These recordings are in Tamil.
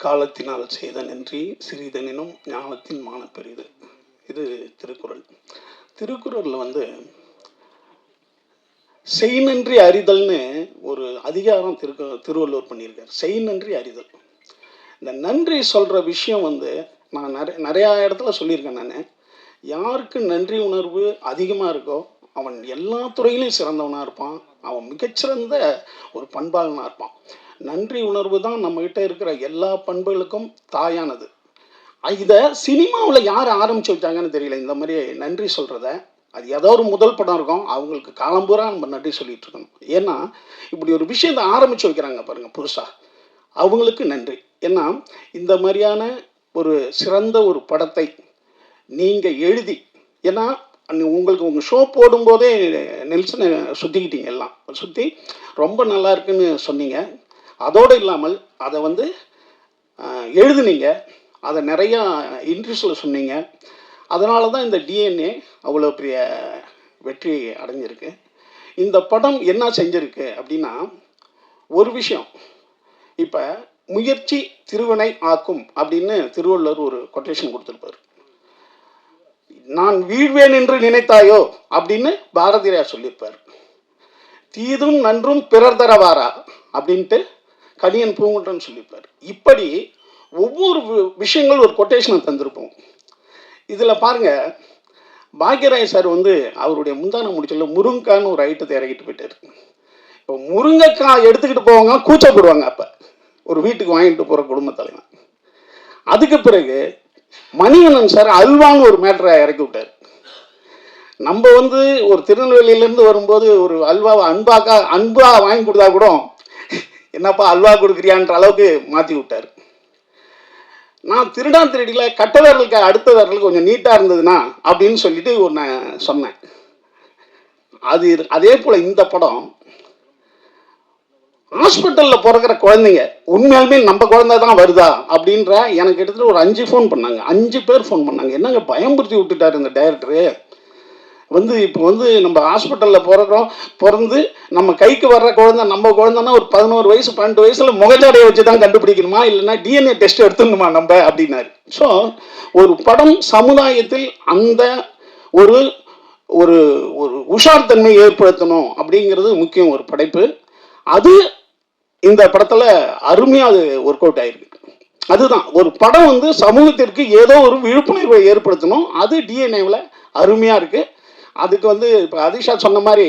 காலத்தினால் செய்த நன்றி சிறிதனினும் ஞானத்தின் மான பெரிது. இது திருக்குறள். திருக்குறளில் செய் நன்றி அறிதல்னு ஒரு அதிகாரம் திருவள்ளுவர் பண்ணியிருக்கார். செய் நன்றி அறிதல். இந்த நன்றி சொல்கிற விஷயம் நான் நிறையா இடத்துல சொல்லியிருக்கேன். நான் யாருக்கு நன்றி உணர்வு அதிகமாக இருக்கோ அவன் எல்லா துறையிலையும் சிறந்தவனாக இருப்பான். அவன் மிகச்சிறந்த ஒரு பண்பாளனாக இருப்பான். நன்றி உணர்வு தான் நம்மகிட்ட இருக்கிற எல்லா பண்புகளுக்கும் தாயானது. இதை சினிமாவில் யார் ஆரம்பிச்சு வச்சாங்கன்னு தெரியல. இந்த மாதிரி நன்றி சொல்கிறத அது ஏதோ ஒரு முதல் படம் இருக்கும், அவங்களுக்கு காலம்பூரா நம்ம நன்றி சொல்லிட்டு இருக்கணும். ஏன்னா இப்படி ஒரு விஷயத்தை ஆரம்பிச்சு வைக்கிறாங்க பாருங்க புதுசா, அவங்களுக்கு நன்றி. ஏன்னா இந்த மாதிரியான ஒரு சிறந்த ஒரு படத்தை நீங்கள் எழுதி, ஏன்னா உங்களுக்கு உங்கள் ஷோ போடும்போதே நெல்சனை சுற்றிக்கிட்டீங்க, எல்லாம் சுற்றி ரொம்ப நல்லா இருக்குன்னு சொன்னீங்க. அதோடு இல்லாமல் அதை எழுதுனீங்க, அதை நிறையா இன்ட்ரெஸ்டில் சொன்னீங்க. அதனால தான் இந்த டிஎன்ஏ அவ்வளோ பெரிய வெற்றி அடைஞ்சிருக்கு. இந்த படம் என்ன செஞ்சிருக்கு அப்படின்னா, ஒரு விஷயம், இப்போ முயற்சி திருவினை ஆக்கும் அப்படின்னு திருவள்ளுவர் ஒரு கொட்டேஷன் கொடுத்துருப்பார். நான் வீழ்வேன் என்று நினைத்தாயோ அப்படின்னு பாரதியார் சொல்லியிருப்பார். தீதும் நன்றும் பிறர் தரவாரா அப்படின்ட்டு கணியன் பூங்குன்றன் சொல்லியிருப்பார். இப்படி ஒவ்வொரு விஷயங்கள் ஒரு கொட்டேஷனை தந்திருப்போம். இதில் பாருங்க, பாக்யராஜ் சார் அவருடைய முந்தான முடிச்சல முருங்கைக்கான்னு ஒரு ஐட்டத்தை இறக்கிட்டு போயிட்டார். இப்போ முருங்கைக்காய் எடுத்துக்கிட்டு போவாங்க, கூச்சப்படுவாங்க. அப்போ ஒரு வீட்டுக்கு வாங்கிட்டு போகிற குடும்ப தலைவன். அதுக்கு பிறகு மணிவண்ணன் சார் அல்வான்னு ஒரு மேட்டரை இறக்கி விட்டார். நம்ம ஒரு திருநெல்வேலியிலேருந்து வரும்போது ஒரு அல்வாவை அன்பா வாங்கி கொடுத்தா கூட என்னப்பா அல்வா கொடுக்குறியான்ற அளவுக்கு மாற்றி விட்டார். நான் திருடில கட்டவர்களுக்கு அடுத்த வரலுக்கு கொஞ்சம் நீட்டாக இருந்ததுன்னா அப்படின்னு சொல்லிட்டு நான் சொன்னேன். அதே போல் இந்த படம் ஹாஸ்பிட்டலில் பிறக்கிற குழந்தைங்க உண்மையாலுமே நம்ம குழந்தை தான் வருதா அப்படின்ற எனக்கு எடுத்துகிட்டு ஒரு 5 ஃபோன் பண்ணாங்க. 5 பேர் ஃபோன் பண்ணாங்க. என்னங்க பயம்படுத்தி விட்டுட்டார் இந்த டைரக்டரு. இப்போ நம்ம ஹாஸ்பிட்டலில் பிறந்து நம்ம கைக்கு வர்ற குழந்தை நம்ம குழந்தைன்னா ஒரு 11 வயசு 12 வயசுல முகஜாடையை வச்சு தான் கண்டுபிடிக்கணுமா, இல்லைன்னா டிஎன்ஏ டெஸ்ட் எடுத்துடணுமா நம்ம அப்படின்னாரு. ஸோ ஒரு படம் சமுதாயத்தில் அந்த ஒரு ஒரு ஒரு உஷார் தன்மை ஏற்படுத்தணும் அப்படிங்கிறது முக்கியம் ஒரு படைப்பு. அது இந்த படத்தில் அருமையாக அது ஒர்க் அவுட் ஆயிருக்கு. அதுதான் ஒரு படம் சமூகத்திற்கு ஏதோ ஒரு விழிப்புணர்வை ஏற்படுத்தணும். அது டிஎன்ஏவில் அருமையாக இருக்குது. அதுக்கு இப்போ அதிஷா சொன்ன மாதிரி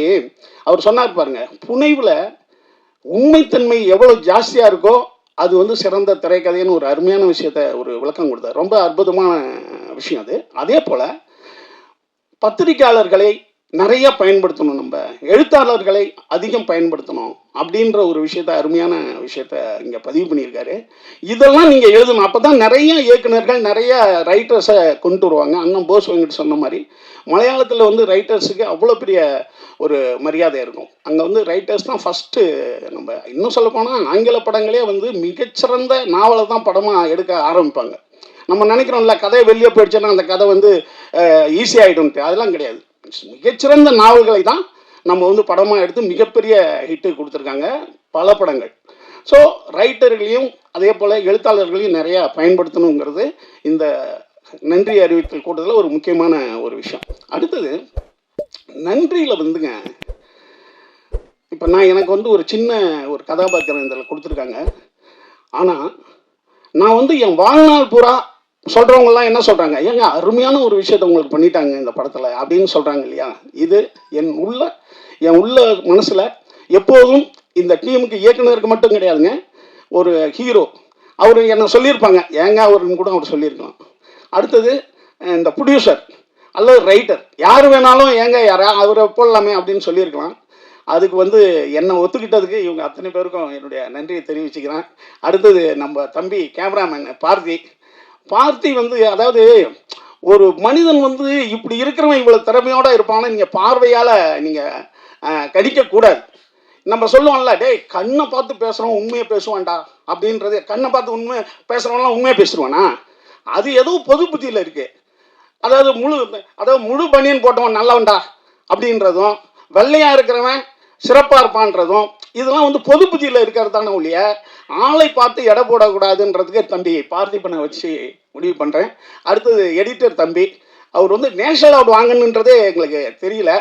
அவர் சொன்னார் பாருங்க, புனைவில் உண்மைத்தன்மை எவ்வளோ ஜாஸ்தியாக இருக்கோ அது சிறந்த திரைக்கதைன்னு ஒரு அருமையான விஷயத்த ஒரு விளக்கம் கொடுத்தார். ரொம்ப அற்புதமான விஷயம் அது. அதே போல் பத்திரிகையாளர்களை நிறைய பயன்படுத்தணும், நம்ம எழுத்தாளர்களை அதிகம் பயன்படுத்தணும் அப்படின்ற ஒரு விஷயத்த அருமையான விஷயத்த இங்கே பதிவு பண்ணியிருக்காரு. இதெல்லாம் நீங்கள் எழுதணும். அப்போ தான் நிறைய இயக்குநர்கள் நிறைய ரைட்டர்ஸை கொண்டு வருவாங்க. அண்ணன் போஸ் வெங்கட் சொன்ன மாதிரி மலையாளத்தில் ரைட்டர்ஸுக்கு அவ்வளோ பெரிய ஒரு மரியாதை இருக்கும். அங்கே ரைட்டர்ஸ் தான் ஃபஸ்ட்டு. நம்ம இன்னும் சொல்ல போனால் ஆங்கில படங்களே மிகச்சிறந்த நாவலை தான் படமாக எடுக்க ஆரம்பிப்பாங்க. நம்ம நினைக்கிறோம்ல கதையை வெளியே போயிடுச்சோன்னா அந்த கதை ஈஸியாகிடும்ட்டு. அதெல்லாம் கிடையாது. மிகச்சிறந்த நாவல்களை தான் நம்ம படமாக எடுத்து மிகப்பெரிய ஹிட்டு கொடுத்துருக்காங்க பல படங்கள். ஸோ ரைட்டர்களையும் அதே போல் எழுத்தாளர்களையும் நிறையா பயன்படுத்தணுங்கிறது இந்த நன்றி அறிவித்தல் கூட்டத்தில் ஒரு முக்கியமான ஒரு விஷயம். அடுத்தது நன்றியில் இப்போ எனக்கு ஒரு சின்ன ஒரு கதாபாத்திரம் இதில் கொடுத்துருக்காங்க. ஆனால் நான் என் வாழ்நாள் பூரா சொல்கிறவங்கலாம் என்ன சொல்கிறாங்க, ஏங்க அருமையான ஒரு விஷயத்த உங்களுக்கு பண்ணிட்டாங்க இந்த படத்தில் அப்படின்னு சொல்கிறாங்க இல்லையா. இது என் உள்ள மனசில் எப்போதும் இந்த டீமுக்கு இயக்குனருக்கு மட்டும் கிடையாதுங்க. ஒரு ஹீரோ அவர் என்ன சொல்லியிருப்பாங்க, ஏங்க அவருன்னு கூட அவர் சொல்லியிருக்கலாம். அடுத்தது இந்த ப்ரொடியூசர் அல்லது ரைட்டர் யார் வேணாலும் ஏங்க அவரை போடலாமே அப்படின்னு சொல்லியிருக்கலாம். அதுக்கு என்னை ஒத்துக்கிட்டதுக்கு இவங்க அத்தனை பேருக்கும் என்னுடைய நன்றியை தெரிவிச்சுக்கிறேன். அடுத்தது நம்ம தம்பி கேமராமேன் பார்த்தி அதாவது ஒரு மனிதன் இப்படி இருக்கிறவன் இவ்வளோ திறமையோடு இருப்பான்னு நீங்கள் பார்வையால் நீங்கள் கடிக்கக்கூடாது. நம்ம சொல்லுவோம்ல, டேய் கண்ணை பார்த்து பேசுகிறோம் உண்மையை பேசுவான்டா அப்படின்றது. கண்ணை பார்த்து உண்மை பேசுகிறவங்களாம் உண்மையை பேசுவானா? அது ஏதோ பொது புத்தியில் இருக்குது. அதாவது முழு பனியன் போட்டவன் நல்லவன்டா அப்படின்றதும், வெள்ளையாக இருக்கிறவன் சிறப்பாக இருப்பான்றதும், இதெல்லாம் வந்து பொது புத்தியில் இருக்கிறது தானே ஒழிய ஆளை பார்த்து எடை போடக்கூடாதுன்றதுக்கு தம்பி பார்த்திபனை வச்சு முடிவு பண்ணுறேன். அடுத்தது எடிட்டர் தம்பி, அவர் வந்து நேஷனல் அவார்டு வாங்கணுன்றதே எங்களுக்கு தெரியல.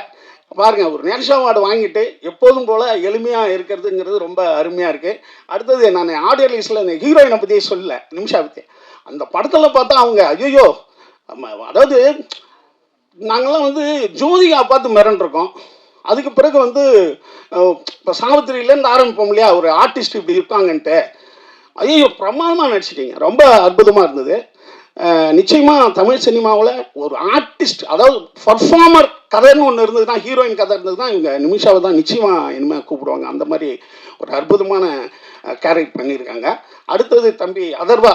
பாருங்க, ஒரு நேஷனல் அவார்டு வாங்கிட்டு எப்போதும் போல் எளிமையாக இருக்கிறதுங்கிறது ரொம்ப அருமையாக இருக்குது. அடுத்தது நான் ஆடியோ ரிலீஸில் இந்த ஹீரோயினை பற்றி சொல்லல, நிமிஷா பற்றி. அந்த படத்தில் பார்த்தா அவங்க ஐயோ, அதாவது நாங்கள்லாம் வந்து ஜோதிகா பார்த்து மிரண்டிருக்கோம். அதுக்கு பிறகு வந்து இப்போ சாவித்திரியிலேருந்து ஆரம்பிப்போம் இல்லையா, ஒரு ஆர்டிஸ்ட் இப்படி இருக்காங்கன்ட்டு. ஐயோ பிரமாதமாக நடிச்சிட்டிங்க, ரொம்ப அற்புதமாக இருந்தது. நிச்சயமாக தமிழ் சினிமாவில் ஒரு ஆர்டிஸ்ட், அதாவது பர்ஃபார்மர் கதைன்னு ஒன்று இருந்ததுன்னா, ஹீரோயின் கதை இருந்ததுன்னா இவங்க நிமிஷாவை தான் நிச்சயமாக இனிமேல் கூப்பிடுவாங்க. அந்த மாதிரி ஒரு அற்புதமான கேரக்டர் பண்ணியிருக்காங்க. அடுத்தது தம்பி அதர்வா.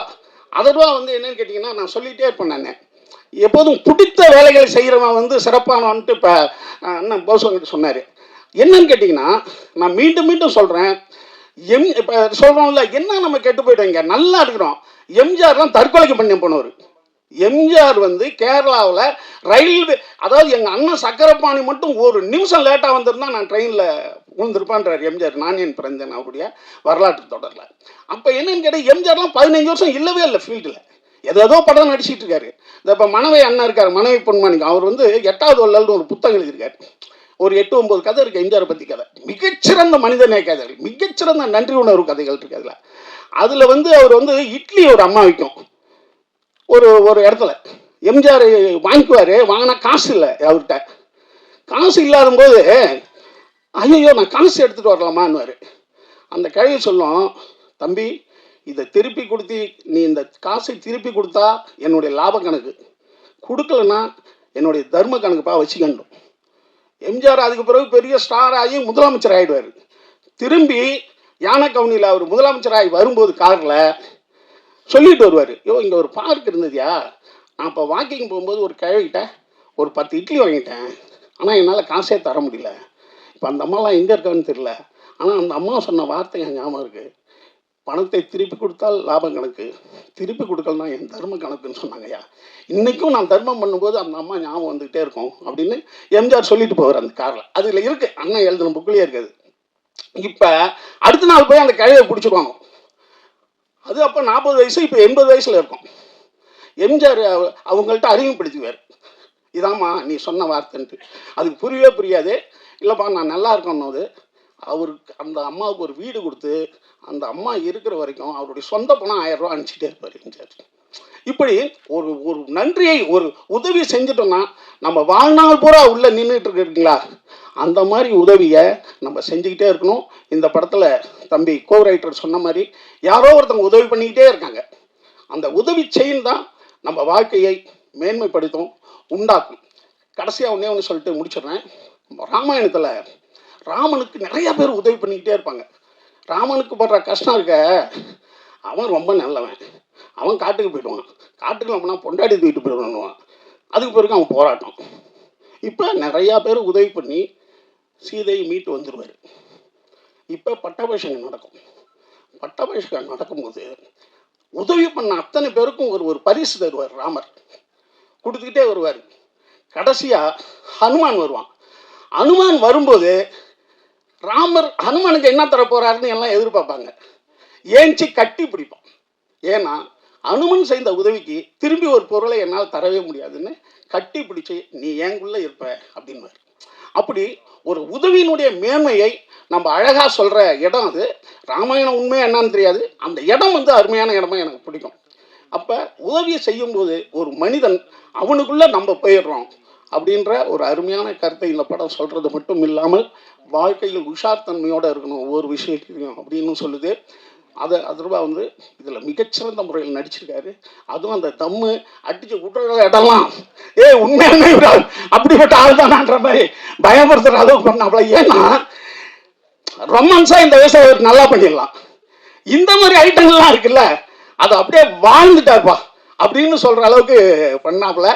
அதர்வா வந்து என்னன்னு கேட்டிங்கன்னா, நான் சொல்லிகிட்டே இருப்பேன், நான் எப்போதும் பிடித்த வேலைகளை செய்கிறவன் வந்து சிறப்பானவன்ட்டு இப்போ அண்ணன் போஸ்வங்கிட்ட சொன்னார். என்னன்னு கேட்டிங்கன்னா, நான் மீண்டும் மீண்டும் சொல்கிறேன், இப்போ சொல்கிறோம்ல, என்ன நம்ம கெட்டு போயிட்டோங்க, நல்லா இருக்கிறோம். எம்ஜிஆர்லாம் தற்கொலைக்கு பண்ணி போனவர். எம்ஜிஆர் வந்து கேரளாவில் ரயில்வே, அதாவது எங்கள் அண்ணன் சக்கரபாணி மட்டும் ஒரு நிமிஷம் லேட்டாக வந்திருந்தா நான் ட்ரெயினில் விழுந்திருப்பான்றார் எம்ஜிஆர். நான் என் பிறந்தேன் அவருடைய வரலாற்று தொடரில். அப்போ என்னன்னு கேட்டால், எம்ஜிஆர்லாம் 15 வருஷம் இல்லவே இல்லை ஃபீல்டில், ஏதோ படம் நடிச்சிட்டு இருக்காரு. இந்த இப்போ மனைவி அண்ணன் இருக்கார், மனைவி பொன்மாணிக்கம், அவர் வந்து 8வது வள்ளல்னு ஒரு புத்தகம் எழுதியிருக்காரு. ஒரு 8-9 கதை இருக்குது எம்ஜிஆர் பற்றி கதை. மிகச்சிறந்த மனிதநேய கதைகள், மிகச்சிறந்த நன்றி உணர்வு கதைகள் இருக்குது அதில். அதில் வந்து அவர் வந்து இட்லி ஒரு அம்மா வைக்கும் ஒரு இடத்துல. எம்ஜிஆர் வாங்கிக்குவார், வாங்கினா காசு இல்லை அவர்கிட்ட. காசு இல்லாத போது ஐயோ நான் காசு எடுத்துகிட்டு வரலாமான்னுவார். அந்த கிழவி சொல்லும், தம்பி இதை திருப்பி கொடுத்து, நீ இந்த காசை திருப்பி கொடுத்தா என்னுடைய லாப கணக்கு, கொடுக்கலன்னா என்னுடைய தர்ம கணக்குப்பா வச்சுக்கணும். எம்ஜிஆர் அதுக்கு பிறகு பெரிய ஸ்டார் ஆகி முதலமைச்சர் ஆகிடுவார். திரும்பி யானை கவுனியில் அவர் முதலமைச்சராகி வரும்போது காரில் சொல்லிட்டு வருவார், இங்கே ஒரு பார்க் இருந்ததுயா, நான் இப்போ வாக்கிங் போகும்போது ஒரு கிழவிக்கிட்ட ஒரு 10 இட்லி வாங்கிட்டேன், ஆனால் என்னால் காசே தர முடியல. இப்போ அந்த அம்மாலாம் எங்கே இருக்கான்னு தெரியல, ஆனால் அந்த அம்மா சொன்ன வார்த்தை என் ஞாபகம் இருக்குது, பணத்தை திருப்பி கொடுத்தால் லாபம் கணக்கு, திருப்பி கொடுக்கலனா என் தர்ம கணக்குன்னு சொன்னாங்கய்யா. இன்றைக்கும் நான் தர்மம் பண்ணும்போது அந்த அம்மா ஞாபகம் வந்துகிட்டே இருக்கும் அப்படின்னு எம்ஜிஆர் சொல்லிட்டு போவார் அந்த காரில். அதில் இருக்குது, அண்ணன் எழுதுன புக்கிலே இருக்குது. இப்போ அடுத்த நாள் போய் அந்த கிழவியை பிடிச்சிருவாங்க. அது அப்போ 40 வயசு, இப்போ 80 வயசில் இருக்கும். எம்ஜிஆர் அவங்கள்ட்ட அறிமுகப்படுத்துவார், இதாம்மா நீ சொன்ன வார்த்தைன்ட்டு. அதுக்கு புரியவே புரியாது. இல்லைப்பா நான் நல்லா இருக்கணும்போது அவருக்கு அந்த அம்மாவுக்கு ஒரு வீடு கொடுத்து அந்த அம்மா இருக்கிற வரைக்கும் அவருடைய சொந்த பணம் 1000 ரூபா அனுப்பிச்சிட்டே இருப்பார் எம்ஜிஆர். இப்படி ஒரு ஒரு நன்றியை, ஒரு உதவி செஞ்சிட்டோம்னா நம்ம வாழ்நாள் பூரா உள்ள நின்றுட்டு இருக்குங்களா, அந்த மாதிரி உதவியை நம்ம செஞ்சுக்கிட்டே இருக்கணும். இந்த படத்தில் தம்பி கோ ரைட்டர் சொன்ன மாதிரி யாரோ ஒருத்தவங்க உதவி பண்ணிக்கிட்டே இருக்காங்க. அந்த உதவி செயின் தான் நம்ம வாழ்க்கையை மேன்மைப்படுத்தும், உண்டாக்கும். கடைசியாக ஒன்று சொல்லிட்டு முடிச்சிடுறேன். ராமாயணத்தில் ராமனுக்கு நிறைய பேர் உதவி பண்ணிக்கிட்டே இருப்பாங்க. ராமனுக்கு படுற கஷ்டம் இருக்க, அவன் ரொம்ப நல்லவன், அவன் காட்டுக்கு போயிடுவான், காட்டுக்கு நம்மனா பொண்டாடி தூக்கிட்டு போயிடுவான், அதுக்கு பிறகு அவன் போராட்டம். இப்போ நிறையா பேர் உதவி பண்ணி சீதையை மீட்டு வந்துடுவார். இப்போ பட்டாபிஷேகம் நடக்கும். பட்டாபிஷேகம் நடக்கும்போது உதவி பண்ண அத்தனை பேருக்கும் ஒரு பரிசு தருவார் ராமர், கொடுத்துக்கிட்டே வருவார். கடைசியாக ஹனுமான் வருவான். ஹனுமான் வரும்போது ராமர் ஹனுமானுக்கு என்ன தர போறாருன்னு எல்லாம் எதிர்பார்ப்பாங்க. ஏஞ்சி கட்டி பிடிப்பான். ஏன்னா ஹனுமன் செய்த உதவிக்கு திரும்பி ஒரு பொருளை என்னால் தரவே முடியாதுன்னு கட்டி பிடிச்சி நீ ஏங்குள்ள இருப்ப அப்படின்வார். அப்படி ஒரு உதவியினுடைய மேன்மையை நம்ம அழகாக சொல்கிற இடம் அது. ராமாயணம் உண்மை என்னன்னு தெரியாது, அந்த இடம் வந்து அருமையான இடமா எனக்கு பிடிக்கும். அப்போ உதவியை செய்யும்போது ஒரு மனிதன் அவனுக்குள்ளே நம்ம போயிடுறோம் அப்படின்ற ஒரு அருமையான கருத்தை இந்த படம் சொல்கிறது மட்டும் இல்லாமல் வாழ்க்கையில் உஷார் தன்மையோடு இருக்கணும் ஒவ்வொரு விஷயத்தையும் அப்படின்னு சொல்லுது. அதுவா வந்து இதில் மிகச்சிறந்த முறையில் நடிச்சிருக்காரு. அதுவும் அந்த தம்மு அடிச்சு விட்டுற இடம்லாம் உண்மையான விடாது, அப்படிப்பட்ட ஆள் தானான்ற மாதிரி பயப்படுத்துகிற அளவுக்கு பண்ணாப்புல. ஏன்னா ரொமான்ஸாக இந்த வயசை நல்லா பண்ணிடலாம். இந்த மாதிரி ஐட்டங்கள்லாம் இருக்குல்ல, அதை அப்படியே வாழ்ந்துட்டாப்பா அப்படின்னு சொல்கிற அளவுக்கு பண்ணாப்புல.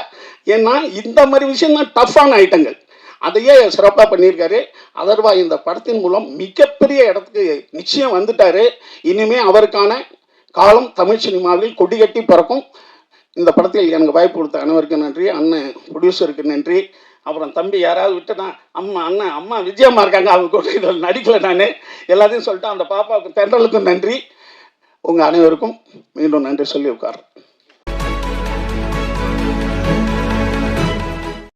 ஏன்னா இந்த மாதிரி விஷயம் தான் டஃப்பான ஐட்டங்கள், அதையே சிறப்பாக பண்ணியிருக்காரு. அதர்வா இந்த படத்தின் மூலம் மிகப்பெரிய இடத்துக்கு நிச்சயம் வந்துட்டார். இனிமே அவருக்கான காலம் தமிழ் சினிமாவில் கொடிகட்டி பறக்கும். இந்த படத்தில் எனக்கு வாய்ப்பு கொடுத்த அனைவருக்கும் நன்றி, அண்ணன் ப்ரொடியூசருக்கு நன்றி, அப்புறம் தம்பி யாராவது விட்டுனா அம்மா அண்ணன் அம்மா விஜயம்மா இருக்காங்க, அவங்க கூட இதில் நடிக்கலை நான், எல்லாத்தையும் சொல்லிட்டு அந்த பாப்பாவுக்கு தென்றலுக்கும் நன்றி. உங்கள் அனைவருக்கும் மீண்டும் நன்றி சொல்லி உட்கார்.